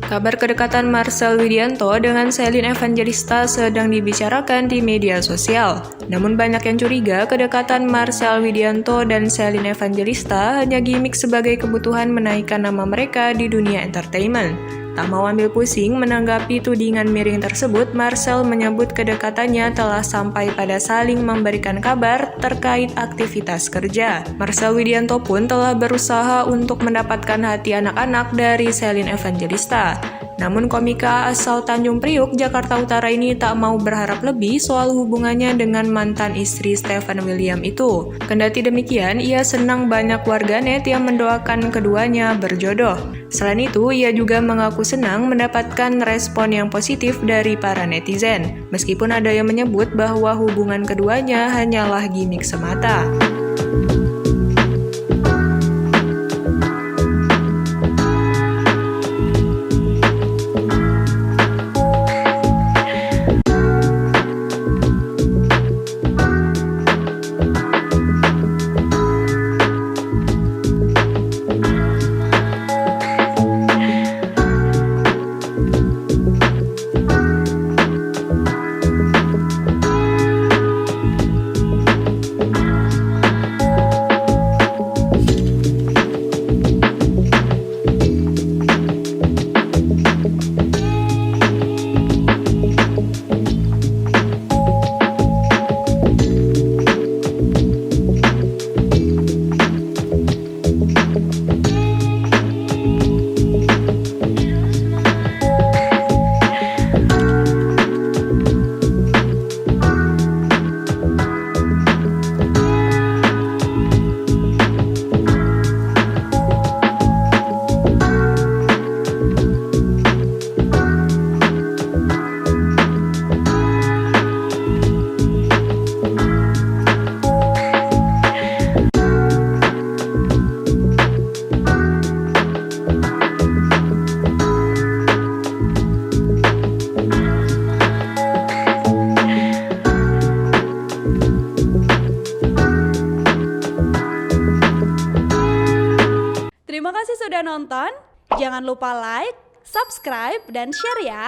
Kabar kedekatan Marcel Widianto dengan Shelin Evangelista sedang dibicarakan di media sosial. Namun banyak yang curiga kedekatan Marcel Widianto dan Shelin Evangelista hanya gimmick sebagai kebutuhan menaikkan nama mereka di dunia entertainment. Tak mau ambil pusing menanggapi tudingan miring tersebut, Marcel menyebut kedekatannya telah sampai pada saling memberikan kabar terkait aktivitas kerja. Marcel Widianto pun telah berusaha untuk mendapatkan hati anak-anak dari Shelin Evangelista. Namun komika asal Tanjung Priuk, Jakarta Utara ini tak mau berharap lebih soal hubungannya dengan mantan istri Stefan William itu. Kendati demikian, ia senang banyak warganet yang mendoakan keduanya berjodoh. Selain itu, ia juga mengaku senang mendapatkan respon yang positif dari para netizen. Meskipun ada yang menyebut bahwa hubungan keduanya hanyalah gimmick semata. Terima kasih sudah nonton. Jangan lupa like, subscribe, dan share ya.